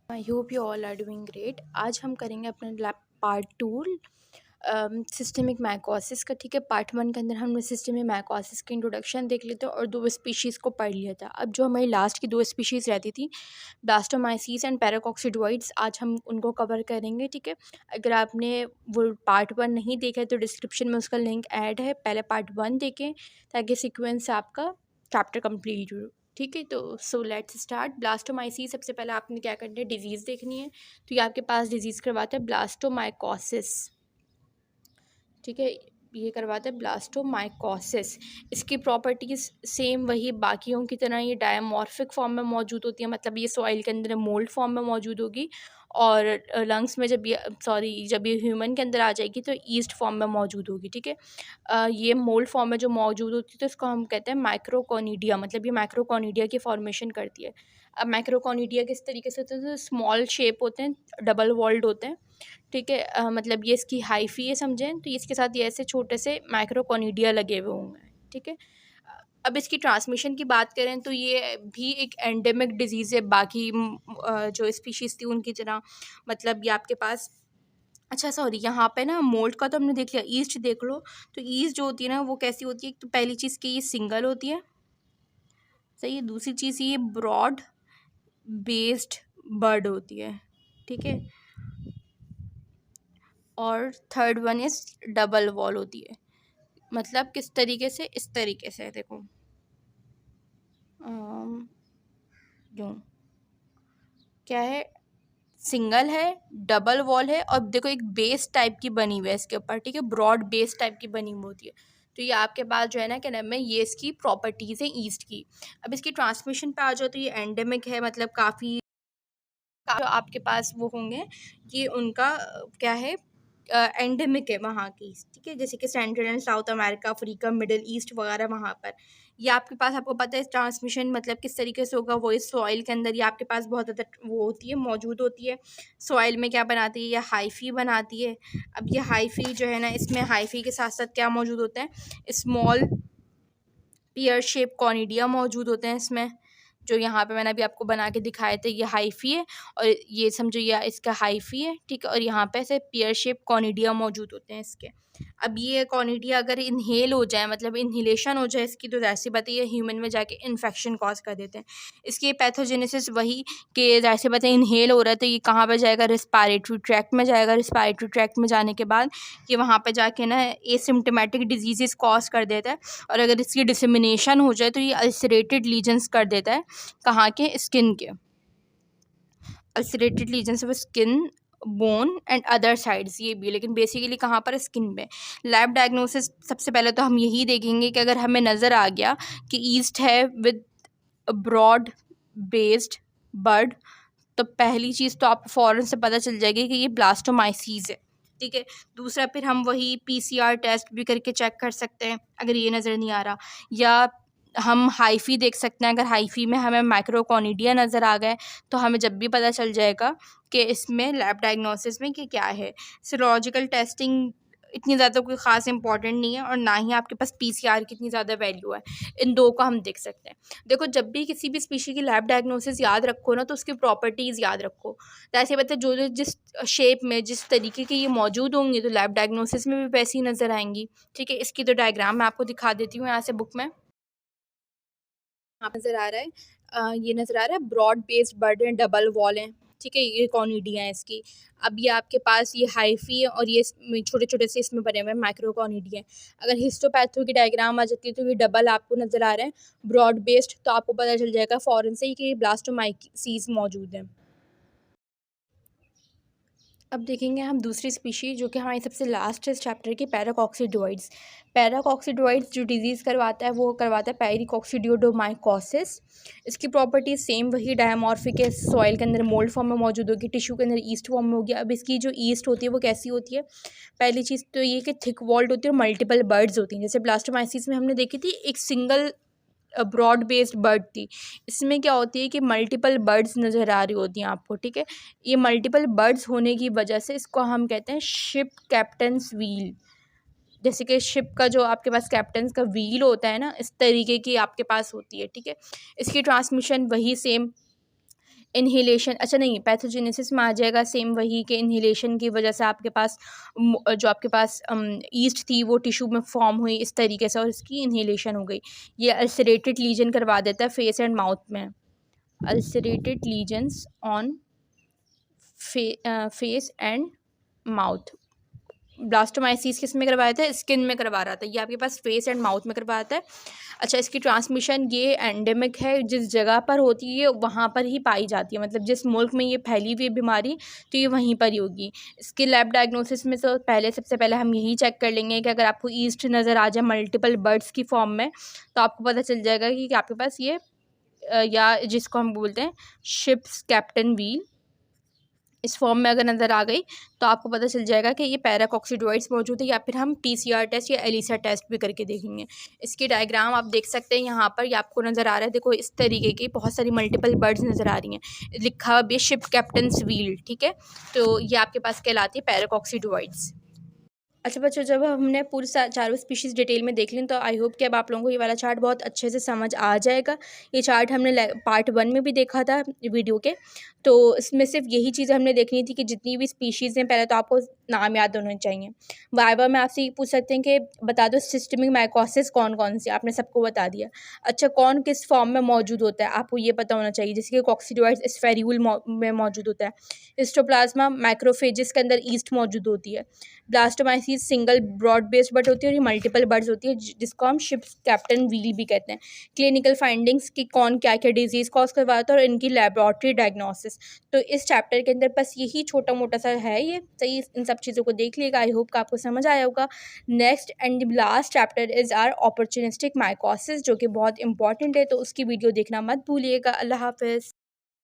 I hope you all are doing great. आज हम करेंगे अपना लैब पार्ट 2 सिस्टमिक माइकोसिस का। ठीक है, पार्ट 1 के अंदर हमने सिस्टमिक माइकोसिस की इंट्रोडक्शन देख लिया था और 2 स्पीशीज़ को पढ़ लिया था। अब जो हमारी लास्ट की 2 स्पीशीज़ रहती थी, ब्लास्टोमाइसीस एंड पैराकॉक्सिडोइड्स, आज हम उनको कवर करेंगे। ठीक है, अगर आपने वो पार्ट 1 नहीं देखा है तो डिस्क्रिप्शन में उसका लिंक ऐड है, पहले पार्ट 1 देखें ताकि सीक्वेंस से आपका चैप्टर कंप्लीट हो। ठीक है, तो सो लेट्स स्टार्ट। ब्लास्टोमाइसीस, सबसे पहले आपने क्या करना है, डिजीज़ देखनी है। तो ये आपके पास डिजीज़ करवाता है ब्लास्टोमाइकोसिस। ठीक है, ये करवाता है ब्लास्टोमाइकोसिस। इसकी प्रॉपर्टीज़ सेम वही बाकियों की तरह, ये डायमॉर्फिक फॉर्म में मौजूद होती है, मतलब ये सॉइल के अंदर मोल्ड फॉर्म में मौजूद होगी और लंग्स में जब ये ह्यूमन के अंदर आ जाएगी तो ईस्ट फॉर्म में मौजूद होगी। ठीक है, ये मोल्ड फॉर्म में जो मौजूद होती है तो इसको हम कहते हैं माइक्रोकोनिडिया, मतलब ये माइक्रोकोनिडिया की फॉर्मेशन करती है। अब माइक्रोकोनिडिया किस तरीके से होते हैं, तो स्मॉल शेप होते हैं, डबल वॉल्ड होते हैं। ठीक है, मतलब ये इसकी हाइफी है, समझें, तो इसके साथ ये ऐसे छोटे से माइक्रोकोनिडिया लगे हुए होंगे। ठीक है, अब इसकी ट्रांसमिशन की बात करें तो ये भी एक एंडेमिक डिजीज़ है बाकी जो स्पीशीज़ थी उनकी तरह। मतलब ये आपके पास, अच्छा सॉरी, यहाँ पे ना मोल्ड का तो हमने देख लिया, ईस्ट देख लो। तो ईस्ट जो होती है ना वो कैसी होती है, तो पहली चीज़ कि ये सिंगल होती है, सही है। दूसरी चीज़ ये ब्रॉड बेस्ड बर्ड होती है। ठीक है, और third one is double wall होती है। मतलब किस तरीके से, इस तरीके से देखो, यूँ क्या है, सिंगल है, डबल वॉल है और देखो एक बेस टाइप की बनी हुई है इसके ऊपर। ठीक है, ब्रॉड बेस टाइप की बनी हुई होती है। तो ये आपके पास जो है ना, क्या नाम है, ये इसकी प्रॉपर्टीज़ है ईस्ट की। अब इसकी ट्रांसमिशन पे आ जाओ तो ये एंडेमिक है, मतलब काफ़ी जो आपके पास वो होंगे, ये उनका क्या है, एंडेमिक है वहाँ की। ठीक है, जैसे कि central and south America, Africa, middle east वगैरह, वहाँ पर ये आपके पास, आपको पता है ट्रांसमिशन मतलब किस तरीके से होगा, वो इस सॉइल के अंदर ये आपके पास बहुत ज़्यादा वो होती है, मौजूद होती है। सॉइल में क्या बनाती है, ये हाइफी बनाती है। अब ये हाइफी जो है ना, इसमें हाइफी के साथ साथ क्या मौजूद होता है, स्मॉल पियर शेप कॉनिडिया मौजूद होते हैं इसमें, जो यहाँ पे मैंने अभी आपको बना के दिखाए थे। ये हाइफी है और ये समझो ये इसका हाइफी है। ठीक है, और यहाँ पे ऐसे पियर शेप कॉनिडिया मौजूद होते हैं इसके। अब ये कॉनिडिया अगर इनहेल हो जाए, मतलब इनहेलेशन हो जाए इसकी, तो जैसे बताइए ह्यूमन में जाके इन्फेक्शन कॉज कर देते हैं। इसकी पैथोजेनेसिस वही कि जैसे बताइए इनहेल हो रहा है तो ये कहाँ पर जाएगा, रिस्पायरेटरी ट्रैक्ट में जाएगा। रिस्पायरेटरी ट्रैक्ट में जाने के बाद ये वहाँ पर जाके ना एसिम्प्टोमेटिक डिजीज़ कॉज कर देता है। और अगर इसकी डिसेमिनेशन हो जाए तो ये अल्सरेटेड लीजन्स कर देता है, कहाँ के, स्किन के। Ulcerated lesions of skin, bone and other sides, ये भी, लेकिन बेसिकली कहाँ पर, स्किन में। लैब डायग्नोसिस सबसे पहले तो हम यही देखेंगे कि अगर हमें नज़र आ गया कि ईस्ट है विद ब्रॉड बेस्ड बर्ड, तो पहली चीज़ तो आप फ़ौरन से पता चल जाएगी कि ये ब्लास्टोमाइसीस है। ठीक है, दूसरा फिर हम वही पीसीआर टेस्ट भी करके चेक कर सकते हैं अगर ये नज़र नहीं आ रहा, या हम हाइफी देख सकते हैं। अगर हाइफी में हमें माइक्रोकोनिडिया नज़र आ गए तो हमें जब भी पता चल जाएगा कि इसमें लैब डायग्नोसिस में कि क्या है। सीरोलॉजिकल टेस्टिंग इतनी ज़्यादा कोई ख़ास इंपॉर्टेंट नहीं है और ना ही आपके पास पीसीआर की इतनी ज़्यादा वैल्यू है। इन दो को हम देख सकते हैं। देखो, जब भी किसी भी स्पीशी की लैब डायग्नोसिस याद रखो ना, तो उसकी प्रॉपर्टीज़ याद रखो। तो ऐसे बता, जो जो जिस शेप में, जिस तरीके के ये मौजूद होंगी तो लैब डायग्नोसिस में भी वैसी ही नज़र आएंगी। ठीक है, इसकी तो डायग्राम मैं आपको दिखा देती हूँ यहाँ से बुक में। यहाँ नज़र आ रहा है, ये नज़र आ रहा है, ब्रॉड बेस्ड बर्ड है, डबल वॉल है। ठीक है, ये कॉनिडिया है इसकी। अब ये आपके पास ये हाइफी है और ये छोटे छोटे से इसमें बने हुए हैं माइक्रोकॉनिडिया है। अगर हिस्टोपैथो की डायग्राम आ जाती है तो ये डबल आपको नज़र आ रहे हैं, ब्रॉड बेस्ड, तो आपको पता चल जाएगा फ़ौरन से ही कि ब्लास्टोमाइसीस मौजूद है। अब देखेंगे हम दूसरी स्पीशी जो कि हमारी सबसे लास्ट है इस चैप्टर की, पैराकॉक्सिडोइड्स। पैराकॉक्सिडोइड्स जो डिजीज़ करवाता है वो करवाता है पैरिकॉक्सिडियोडोमाइकोसिस। इसकी प्रॉपर्टीज सेम वही, डायमॉर्फिक है, सॉइल के अंदर मोल्ड फॉर्म में मौजूद होगी, टिश्यू के अंदर ईस्ट फॉर्म में होगी। अब इसकी जो ईस्ट होती है वो कैसी होती है, पहली चीज़ तो ये कि थिक वॉल्ड होती है और मल्टीपल बर्ड्स होती हैं। जैसे ब्लास्टोमाइसिस में हमने देखी थी एक सिंगल ब्रॉड बेस्ड बर्ड थी, इसमें क्या होती है कि मल्टीपल बर्ड्स नज़र आ रही होती हैं आपको। ठीक है, ये मल्टीपल बर्ड्स होने की वजह से इसको हम कहते हैं शिप कैप्टन्स व्हील। जैसे कि शिप का जो आपके पास कैप्टन का व्हील होता है ना, इस तरीके की आपके पास होती है। ठीक है, इसकी ट्रांसमिशन वही सेम इन्हेलेशन, अच्छा नहीं, पैथोजेनेसिस में आ जाएगा सेम वही कि इन्हेलेशन की वजह से आपके पास जो आपके पास ईस्ट थी वो टिश्यू में फॉर्म हुई इस तरीके से और इसकी इन्हेलेशन हो गई। ये अल्सरेटेड लीजन करवा देता है फेस एंड माउथ में। Ulcerated lesions on face and mouth. Blastomycosis किस में करवाया था? स्किन में करवा रहा था। ये आपके पास फेस एंड माउथ में करवाया था। अच्छा, इसकी ट्रांसमिशन ये एंडेमिक है, जिस जगह पर होती है वहाँ पर ही पाई जाती है, मतलब जिस मुल्क में ये फैली हुई बीमारी तो ये वहीं पर ही होगी। इसके लैब डायग्नोसिस में तो सबसे पहले हम यही चेक कर लेंगे कि अगर आपको ईस्ट नज़र आ जाए मल्टीपल बर्ड्स की फॉर्म में तो आपको पता चल जाएगा कि आपके पास ये या जिसको हम बोलते हैं शिप्स कैप्टन व्हील, इस फॉर्म में अगर नज़र आ गई तो आपको पता चल जाएगा कि ये पैराकॉक्सीडोइड्स मौजूद है, या फिर हम पीसीआर टेस्ट या एलिसा टेस्ट भी करके देखेंगे। इसकी डायग्राम आप देख सकते हैं यहाँ पर, ये आपको नज़र आ रहा है, देखो इस तरीके की बहुत सारी मल्टीपल बर्ड्स नज़र आ रही हैं, लिखा हुआ भी शिप कैप्टन्स व्हील, ठीक है। तो ये आपके पास कहलाती है पैराकॉक्सीडोइड्स। अच्छा बच्चों, जब हमने पूरी चारों स्पीशीज़ डिटेल में देख लें तो आई होप कि अब आप लोगों को ये वाला चार्ट बहुत अच्छे से समझ आ जाएगा। ये चार्ट हमने पार्ट 1 में भी देखा था वीडियो के, तो इसमें सिर्फ यही चीज़ें हमने देखनी थी कि जितनी भी स्पीशीज़ हैं पहले तो आपको नाम याद होने चाहिए। वाइवा में आपसे ये पूछ सकते हैं कि बता दो सिस्टमिक माइकोसिस कौन कौन सी, आपने सबको बता दिया। अच्छा, कौन किस फॉर्म में मौजूद होता है आपको ये पता होना चाहिए, जैसे कि कॉक्सीडोइड्स स्फेरिकल में मौजूद होता है। हिस्टोप्लाज्मा मैक्रोफेजेस के अंदर ईस्ट मौजूद होती है। Blastomyces single broad based bud होती है और ये मल्टीपल बर्ड्स होती है, जिसको हम शिप कैप्टन व्हील भी कहते हैं। क्लिनिकल फाइंडिंग्स की कौन क्या क्या डिजीज़ कॉज करवाता है और इनकी लेबोरेटरी डायग्नोसिस। तो इस चैप्टर के अंदर बस यही छोटा मोटा सा है, ये सही, इन सब चीज़ों को देख लिएगा। आई होप का आपको समझ आया होगा। Next and last chapter is our opportunistic mycosis, जो कि बहुत इंपॉर्टेंट है, तो उसकी वीडियो देखना मत भूलिएगा। अल्लाह हाफिज़।